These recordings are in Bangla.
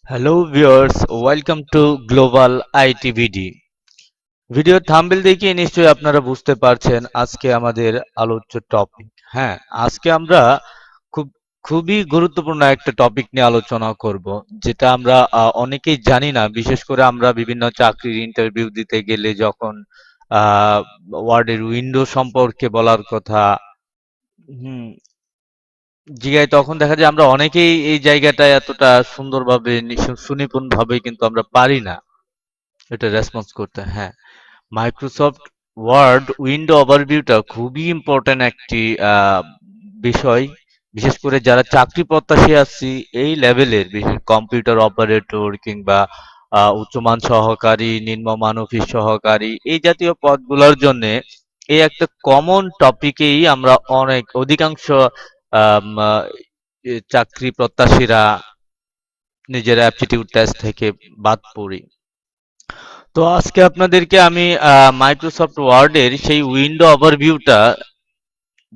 Hello viewers, welcome to global IT video thumbnail দেখে নিশ্চয়ই আপনারা বুঝতে পারছেন আজকে আমাদের আলোচ্য টপিক। হ্যাঁ, আজকে আমরা খুব খুবই গুরুত্বপূর্ণ একটা টপিক নিয়ে আলোচনা করব, যেটা আমরা অনেকেই জানি না। বিশেষ করে আমরা বিভিন্ন চাকরির ইন্টারভিউ দিতে গেলে যখন ওয়ার্ডের উইন্ডো সম্পর্কে বলার কথা হুম জিগায়, তখন দেখা যায় আমরা অনেকেই এই জায়গাটায় এতটা সুন্দরভাবে সুনিপুণ ভাবে কিন্তু আমরা পারি না এটা রেসপন্স করতে। হ্যাঁ, মাইক্রোসফট ওয়ার্ড উইন্ডো ওভারভিউটা খুবই ইম্পর্ট্যান্ট একটি বিষয়। বিশেষ করে যারা চাকরি প্রত্যাশী আছি এই লেভেলের, বিশেষ কম্পিউটার অপারেটর কিংবা উচ্চমান সহকারী, নিম্নমান অফিস সহকারী, এই জাতীয় পদগুলোর জন্য এই একটা কমন টপিকেই আমরা অধিকাংশ আম, আহ, চাকরি প্রত্যাশীরা নিজের অ্যাপটিটিউড টেস্ট থেকে বাদ পড়ি। তো আজকে আপনাদেরকে আমি মাইক্রোসফট ওয়ার্ডের সেই উইন্ডো ওভারভিউটা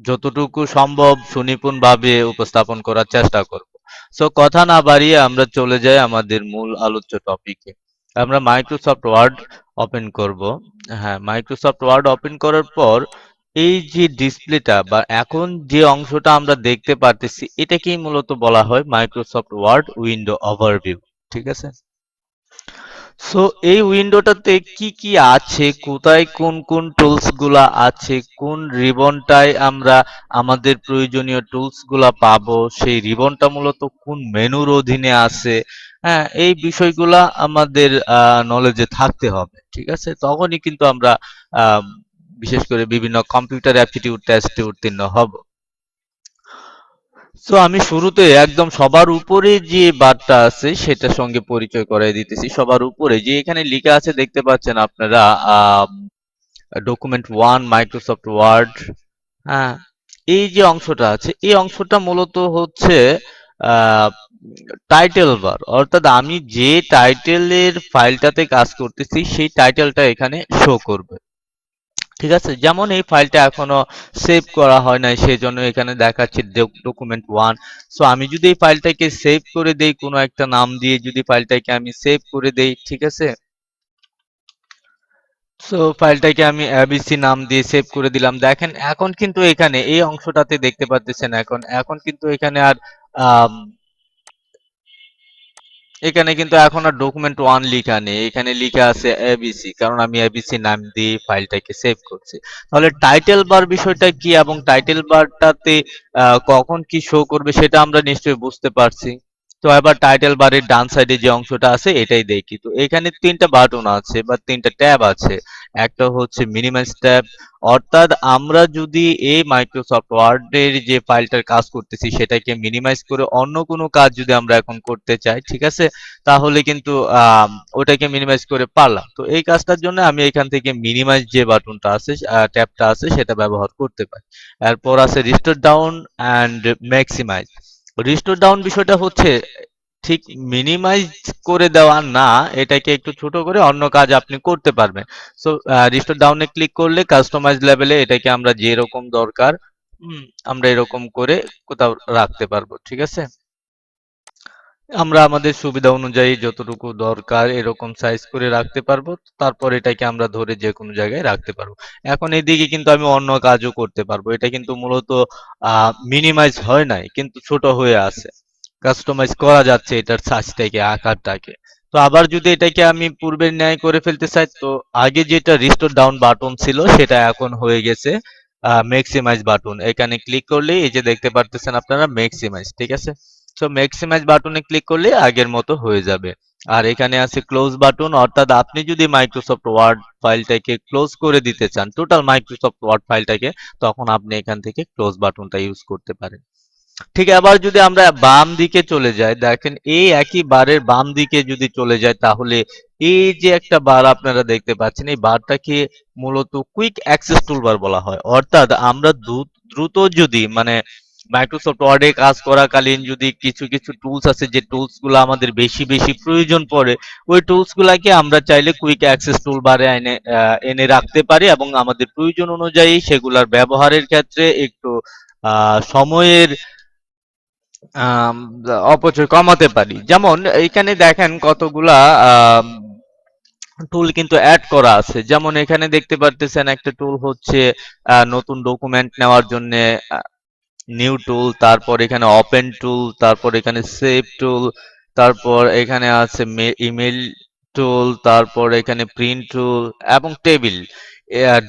যতটুকু সম্ভব সুনিপুণভাবে উপস্থাপন করার চেষ্টা করব। সো কথা না বাড়িয়ে আমরা চলে যাই আমাদের মূল আলোচ্য টপিকে। আমরা মাইক্রোসফট ওয়ার্ড ওপেন করব। হ্যাঁ, মাইক্রোসফট ওয়ার্ড ওপেন করার পর এই যে ডিসপ্লেটা বা এখন যে অংশটা আমরা দেখতে পারতেছি, এটাকেই মূলত বলা হয় মাইক্রোসফট ওয়ার্ড উইন্ডো ওভারভিউ। ঠিক আছে? সো এই উইন্ডোটাতে কি কি আছে, কোথায় কোন কোন টুলস গুলা আছে, কোন রিবনটায় আমরা আমাদের প্রয়োজনীয় টুলস গুলা পাবো, সেই রিবনটা মূলত কোন মেনুর অধীনে আছে, হ্যাঁ, এই বিষয়গুলা আমাদের নলেজে থাকতে হবে। ঠিক আছে? তখনই কিন্তু আমরা আহ, বিশেষ করে বিভিন্ন কম্পিউটার অ্যাপটিটিউড টেস্টে উত্তীর্ণ হব। তো আমি শুরুতে একদম সবার উপরে যে বারটা আছে সেটার সঙ্গে পরিচয় করাই দিতেছি। সবার উপরে যে এখানে লেখা আছে দেখতে পাচ্ছেন আপনারা, ডকুমেন্ট ওয়ান মাইক্রোসফট ওয়ার্ড। হ্যাঁ, এই যে অংশটা আছে এই অংশটা মূলত হচ্ছে টাইটেল বার, অর্থাৎ আমি যে টাইটেলের ফাইলটাতে কাজ করতেছি সেই টাইটেলটা এখানে শো করবে। ঠিক আছে? যেমন এই ফাইলটা এখনো সেভ করা হয় নাই, সেজন্য এখানে দেখাচ্ছে ডকুমেন্ট ওয়ান। সো আমি যদি এই ফাইলটাকে সেভ করে দেই, কোনো একটা নাম দিয়ে যদি ফাইলটাকে আমি সেভ করে দেই, ঠিক আছে? সো ফাইলটাকে আমি এবিসি নাম দিয়ে সেভ করে দিলাম। দেখেন এখন কিন্তু এখানে এই অংশটাতে দেখতে পাচ্ছেন, এখন এখন কিন্তু এখানে আর আম, এখানে কিন্তু এখন আর ডকুমেন্ট ওয়ান লেখা নেই, এখানে লেখা আছে এবিসি, কারণ আমি এবিসি নাম দিয়ে ফাইলটাকে সেভ করছি। তাহলে টাইটেল বার বিষয়টা কি এবং টাইটেল বারটাতে কখন কি শো করবে সেটা আমরা নিশ্চয়ই বুঝতে পারছি। তো এবার টাইটেল বারের ডান সাইডে যে অংশটা আছে এটাই দেখি। তো এখানে তিনটা বাটন আছে বা তিনটা ট্যাব আছে। একটা হচ্ছে মিনিমাইজ ট্যাব, অর্থাৎ আমরা যদি এই মাইক্রোসফট ওয়ার্ডের যে ফাইলটার কাজ করতেছি সেটাকে মিনিমাইজ করে অন্য কোনো কাজ যদি আমরা এখন করতে চাই, ঠিক আছে, তাহলে কিন্তু ওটাকে মিনিমাইজ করে পারলাম। তো এই কাজটার জন্য আমি এখান থেকে মিনিমাইজ যে বাটনটা আছে, ট্যাবটা আছে, সেটা ব্যবহার করতে পারি। এরপর আছে restore down and maximize. Restore down বিষয়টা হচ্ছে ঠিক মিনিমাইজ করে দেওয়া না, এটাকে একটু ছোট করে অন্য কাজ আপনি করতে পারবেন। সো রিস্টোর ডাউনে ক্লিক করলে কাস্টমাইজ লেভেলে এটাকে আমরা যেরকম দরকার আমরা এরকম করে কোথাও রাখতে পারবো। ঠিক আছে? আমরা আমাদের সুবিধা অনুযায়ী যতটুকু দরকার এরকম সাইজ করে রাখতে পারবো। তারপর এটাকে আমরা ধরে যে কোনো জায়গায় রাখতে পারবো। এখন এদিকে কিন্তু আমি অন্য কাজও করতে পারবো। এটা কিন্তু মূলত মিনিমাইজ হয় নাই, কিন্তু ছোট হয়ে আছে। কাস্টমাইজ করা যাচ্ছে এটার সাইজটাকে, আকারটাকে। তো আবার যদি এটাকে আমি পূর্বের ন্যায় করে ফেলতে চাই, তো আগে যেটা রিস্টোর ডাউন বাটন ছিল সেটা এখন হয়ে গেছে ম্যাক্সিমাইজ বাটন। এখানে ক্লিক করলে এই যে দেখতে পারতেছেন আপনারা ম্যাক্সিমাইজ। ঠিক আছে? সো ম্যাক্সিমাইজ বাটনে ক্লিক করলে আগের মতো হয়ে যাবে। আর এখানে আছে ক্লোজ বাটন, অর্থাৎ আপনি যদি মাইক্রোসফট ওয়ার্ড ফাইলটাকে ক্লোজ করে দিতে চান, টোটাল মাইক্রোসফট ওয়ার্ড ফাইলটাকে, তখন আপনি এখান থেকে ক্লোজ বাটনটা ইউজ করতে পারেন। ঠিক আবার যদি আমরা বাম দিকে চলে যাই, দেখেন এই একই বারের বাম দিকে যদি চলে যায়, তাহলে এই যে একটা বার আপনারা দেখতে পাচ্ছেন, এই বারটাকে মূলত কুইক অ্যাক্সেস টুলবার বলা হয়। অর্থাৎ আমরা দ্রুত যদি মানে মাইক্রোসফট ওয়ার্ডে কাজ করাকালীন যদি কিছু কিছু টুলস আছে যে টুলস গুলো আমাদের বেশি বেশি প্রয়োজন পড়ে, ওই টুলস গুলাকে আমরা চাইলে কুইক অ্যাক্সেস টুল বারে এনে রাখতে পারি এবং আমাদের প্রয়োজন অনুযায়ী সেগুলার ব্যবহারের ক্ষেত্রে একটু সময়ের আম, অপচয় কমাতে পারি। যেমন এইখানে দেখেন কতগুলা টুল কিন্তু অ্যাড করা আছে। যেমন এখানে দেখতে পারতেছেন একটা টুল হচ্ছে নতুন ডকুমেন্ট নেওয়ার জন্য নিউ টুল, তারপর এখানে ওপেন টুল, তারপর এখানে সেভ টুল, তারপর এখানে আছে ইমেল টুল, তারপর এখানে প্রিন্ট টুল এবং টেবিল,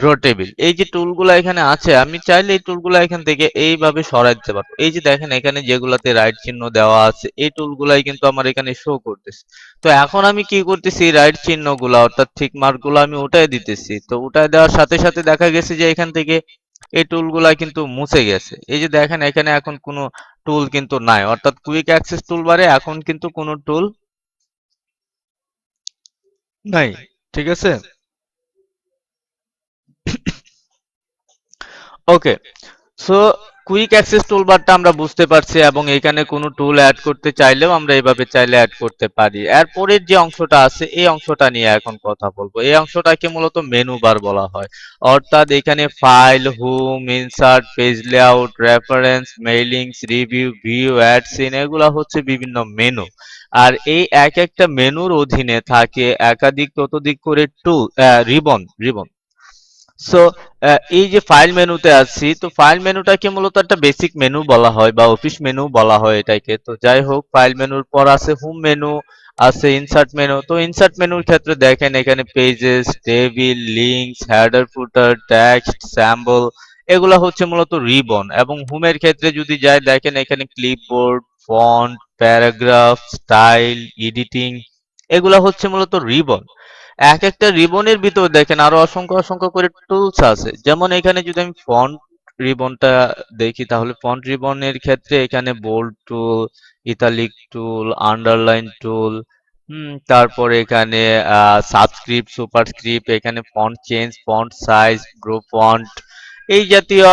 ড্র টেবিল। এই যে টুলগুলো এখানে আছে, আমি চাইলে এই টুলগুলো এখান থেকে এইভাবে সরাই দিতে পারবো। এই যে দেখেন এখানে যেগুলাতে রাইট চিহ্ন দেওয়া আছে, এই টুলগুলাই কিন্তু আমার এখানে শো করতেছে। তো এখন আমি কি করতেছি, রাইট চিহ্নগুলা অর্থাৎ ঠিক মার্ক গুলো আমি উঠাই দিতেছি। তো উঠাই দেওয়ার সাথে সাথে দেখা গেছে যে এখান থেকে এই টুলগুলা কিন্তু মুছে গেছে। এই যে দেখেন এখানে এখন কোনো টুল কিন্তু নাই, অর্থাৎ কুইক অ্যাক্সেস টুলবারে এখন কিন্তু কোনো টুল নাই। ঠিক আছে। ওকে, সো কুইক অ্যাক্সেস টুলবারটা আমরা বুঝতে পারছি এবং এখানে কোনো টুল অ্যাড করতে চাইলেও আমরা এইভাবে চাইলে অ্যাড করতে পারি। এরপরের যে অংশটা আছে এই অংশটা নিয়ে এখন কথা বলবো। এই অংশটাকে মূলত মেনু বার বলা হয়। অর্থাৎ এখানে file, home, insert, page layout, references, mailings, review, view, add সিন, এগুলা হচ্ছে বিভিন্ন মেনু। আর এই এক একটা মেনুর অধীনে থাকে একাধিক ততোধিক করে টুল, রিবন। সো এই যে ফাইল মেনুতে আছি, তো ফাইল মেনুটাকে মূলত একটা বেসিক মেনু বলা হয় বা অফিস মেনু বলা হয় এটাকে। তো যাই হোক, ফাইল মেনুর পর আছে হোম মেনু, আছে ইনসার্ট মেনু। তো ইনসার্ট মেনুর ক্ষেত্রে দেখেন এখানে পেজেস, টেবিল, লিঙ্কস, হেডার, ফুটার, টেক্সট, স্যাম্বল, এগুলা হচ্ছে মূলত রিবন। এবং হোমের ক্ষেত্রে যদি যাই, দেখেন এখানে clipboard, font, paragraph, style, editing, এগুলা হচ্ছে মূলত রিবন। এক একটা রিবনের ভিতর দেখেন আরো অসংখ্য অসংখ্য করে টুলস আছে। যেমন এখানে যদি আমি ফন্ট রিবনটা দেখি, তাহলে ফন্ট রিবনের ক্ষেত্রে এখানে বোল্ড টুল, ইতালিক টুল, আন্ডারলাইন টুল, তারপরে এখানে সাবস্ক্রিপ্ট, সুপারস্ক্রিপ্ট, এখানে font change, font size, grow font, এই জাতীয়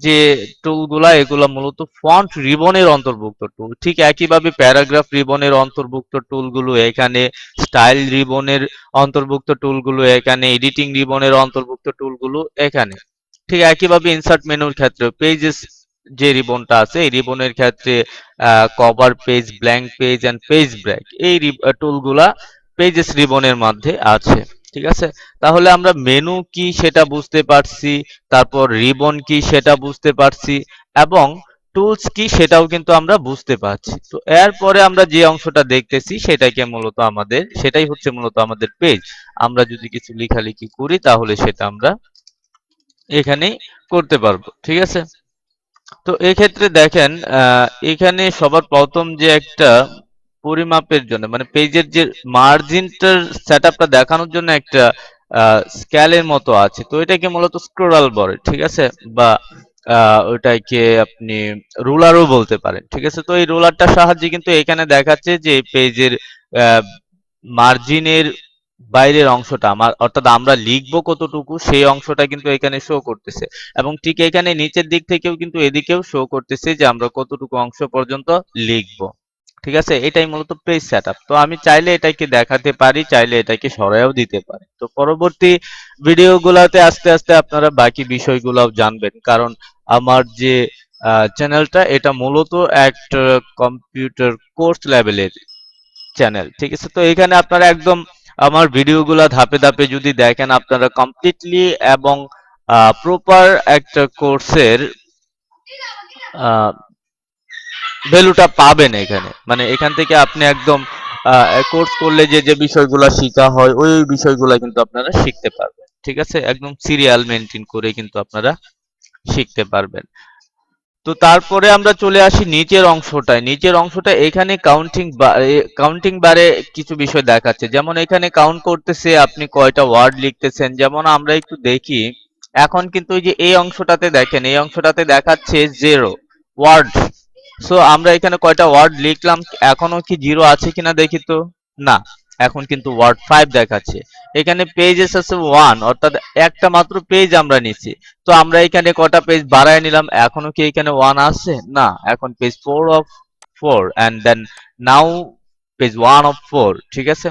যে টুলগুলা, এগুলা মূলত ফন্ট রিবনের অন্তর্ভুক্ত টুল। ঠিক একইভাবে প্যারাগ্রাফ রিবনের অন্তর্ভুক্ত টুলগুলো এখানে, স্টাইল রিবনের অন্তর্ভুক্ত টুলগুলো এখানে, এডিটিং রিবনের অন্তর্ভুক্ত টুলগুলো এখানে। ঠিক একইভাবে ইনসার্ট মেনুর ক্ষেত্রে পেজেস যে রিবনটা আছে, এই রিবনের ক্ষেত্রে cover page, blank page and page break, এই টুলগুলা পেজেস রিবনের মধ্যে আছে। ঠিক আছে। তাহলে আমরা মেনু কি সেটা বুঝতে পারছি, তারপর রিবন কি সেটা বুঝতে পারছি, এবং টুলস কি সেটাও কিন্তু আমরা বুঝতে পারছি। তো এরপরে আমরা যে অংশটা দেখতেছি সেটাই হচ্ছে মূলত আমাদের পেজ। আমরা যদি কিছু লেখালেখি করি তাহলে সেটা আমরা এখানেই করতে পারবো। ঠিক আছে। তো এক্ষেত্রে দেখেন এখানে সবার প্রথম যে একটা পরিমাপের জন্য, মানে পেজের যে মার্জিনটার সেটআপটা দেখানোর জন্য একটা স্কেলের মতো আছে। তো এটাকে মূলত স্ক্রোলার বলে। ঠিক আছে। বা ওটাকে আপনি রুলারও বলতে পারেন। ঠিক আছে। তো এই রুলারটার সাহায্যে কিন্তু এখানে দেখাচ্ছে যে পেজের মার্জিনের বাইরের অংশটা আমার, অর্থাৎ আমরা লিখবো কতটুকু সেই অংশটা কিন্তু এখানে শো করতেছে। এবং ঠিক এখানে নিচের দিক থেকেও কিন্তু এদিকেও শো করতেছে যে আমরা কতটুকু অংশ পর্যন্ত লিখবো। ঠিক আছে। এটাই মূলত পেজ সেটআপ। তো আমি চাইলে এটাকে দেখাতে পারি, চাইলে এটাকে সরাইও দিতে পারি। তো পরবর্তী ভিডিওগুলোতে আস্তে আস্তে আপনারা বাকি বিষয়গুলোও জানবেন, কারণ আমার যে চ্যানেলটা এটা মূলত একটা কম্পিউটার কোর্স লেভেলের চ্যানেল। ঠিক আছে। তো এখানে আপনারা একদম আমার ভিডিওগুলা ধাপে ধাপে যদি দেখেন, আপনারা কমপ্লিটলি এবং প্রপার একটা কোর্সের ভ্যালুটা পাবেন এখানে। মানে এখান থেকে আপনি একদম কোর্স করলে যে যে বিষয়গুলো শেখা হয় ওই ওই বিষয়গুলো কিন্তু আপনারা শিখতে পারবেন। ঠিক আছে। একদম সিরিয়াল মেনটেন করে কিন্তু আপনারা শিখতে পারবেন। তো তারপরে আমরা চলে আসি নিচের অংশটায়। নিচের অংশটা এখানে কাউন্টিং বারে কিছু বিষয় দেখাচ্ছে। যেমন এখানে কাউন্ট করতেছে আপনি কয়টা ওয়ার্ড লিখতেছেন। যেমন আমরা একটু দেখি, এখন কিন্তু ওই যে এই অংশটাতে দেখেন, এই অংশটাতে দেখাচ্ছে 0 ওয়ার্ড। সো আমরা এখানে কয়টা ওয়ার্ড লিখলাম, এখনো কি 0 আছে কিনা দেখি তো। না, এখন কিন্তু ওয়ার্ড 5 দেখাচ্ছে। এখানে পেজেস আছে 1, অর্থাৎ একটা মাত্র পেজ আমরা নিচ্ছি। তো আমরা এখানে কটা পেজ বাড়ায় নিলাম, এখনো কি এখানে 1 আছে? না, এখন page 4 of 4 and then now page 1 of 4। ঠিক আছে।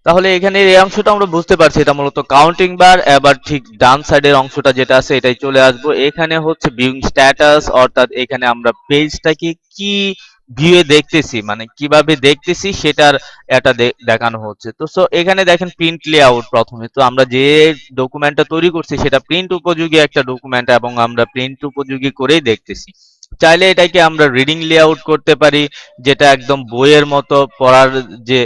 তাহলে এখানে এই অংশটা আমরা বুঝতে পারছি, এটা মূলত কাউন্টিং বার। এবার ঠিক ডান সাইডের অংশটা যেটা আছে এটাই চলে আসবো। এখানে হচ্ছে ভিউইং স্ট্যাটাস, অর্থাৎ এখানে আমরা পেজটাকে কি ভিউয়ে দেখতেছি, মানে কিভাবে দেখতেছি সেটার এটা দেখানো হচ্ছে। তো সো এখানে দেখেন প্রিন্ট লেআউট। প্রথমে তো আমরা যে ডকুমেন্টটা তৈরি করছি সেটা প্রিন্ট উপযোগী একটা ডকুমেন্ট, এবং আমরা প্রিন্ট উপযোগী করেই দেখতেছি। চাইলে এটাকে আমরা রিডিং লেআউট করতে পারি, যেটা একদম বইয়ের মতো পড়ার যে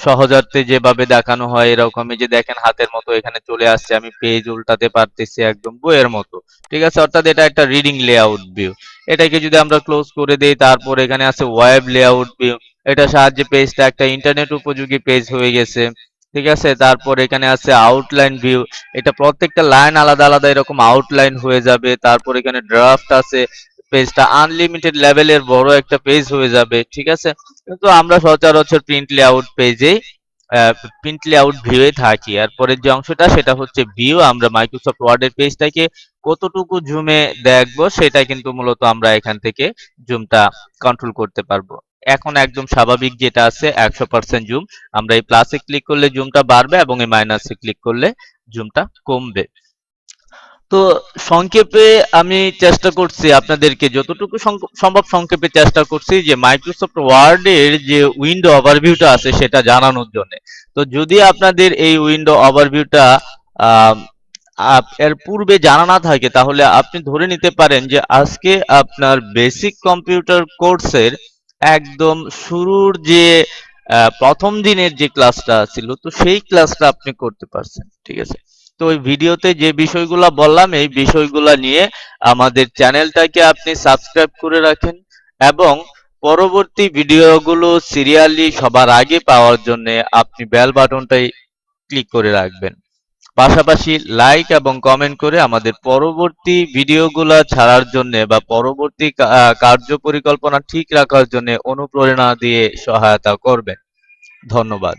সহজার্থে যেভাবে দেখানো হয় এরকম। এই যে দেখেন হাতের মতো এখানে চলে আসছে, আমি পেজ উল্টাতে পারতেছি একদম বইয়ের মতো। ঠিক আছে, অর্থাৎ এটা একটা রিডিং লেআউট ভিউ। এটাকে যদি আমরা ক্লোজ করে দেই, তারপর এখানে আছে ওয়েব লেআউট ভিউ। এটা সাহায্যে পেজটা একটা ইন্টারনেট উপযোগী পেজ হয়ে গেছে। ঠিক আছে, তারপর এখানে আছে আউটলাইন ভিউ। এটা প্রত্যেকটা লাইন আলাদা আলাদা এরকম আউটলাইন হয়ে যাবে। তারপর এখানে ড্রাফট আছে, পেজটা আনলিমিটেড লেভেলের বড় একটা পেজ হয়ে যাবে। ঠিক আছে, কিন্তু আমরা সচরাচর প্রিন্ট লেআউট পেজে প্রিন্ট লেআউট ভিউয়ে থাকি। আর পরের যে অংশটা সেটা হচ্ছে ভিউ। আমরা মাইক্রোসফট ওয়ার্ডের পেজটাকে কতটুকু জুমে দেখবো সেটা কিন্তু মূলত আমরা এখান থেকে জুমটা কন্ট্রোল করতে পারবো। এখন একদম স্বাভাবিক যেটা আছে 100% জুম, আমরা এই প্লাসে ক্লিক করলে জুমটা বাড়বে এবং এই মাইনাসে ক্লিক করলে জুমটা কমবে। তো সংক্ষেপে আমি চেষ্টা করছি আপনাদেরকে যতটুকু সম্ভব সংক্ষেপে চেষ্টা করছি যে মাইক্রোসফট ওয়ার্ডের যে উইন্ডো ওভারভিউটা আছে সেটা জানানোর জন্য। তো যদি আপনাদের এই উইন্ডো ওভারভিউটা এর পূর্বে জানা না থাকে, তাহলে আপনি ধরে নিতে পারেন যে আজকে আপনার বেসিক কম্পিউটার কোর্সের একদম শুরুর যে প্রথম দিনের যে ক্লাসটা ছিল, তো সেই ক্লাসটা আপনি করতে পারছেন। ঠিক আছে, তো ওই ভিডিওতে যে বিষয়গুলো বললাম এই বিষয়গুলো নিয়ে আমাদের চ্যানেলটাকে আপনি সাবস্ক্রাইব করে রাখেন, এবং পরবর্তী ভিডিওগুলো সিরিয়ালি সবার আগে পাওয়ার জন্য আপনি বেল বাটনটাই ক্লিক করে রাখবেন। পাশাপাশি লাইক এবং কমেন্ট করে আমাদের পরবর্তী ভিডিওগুলো ছাড়ার জন্য বা পরবর্তী কার্য পরিকল্পনা ঠিক রাখার জন্য অনুপ্রেরণা দিয়ে সহায়তা করবেন। ধন্যবাদ।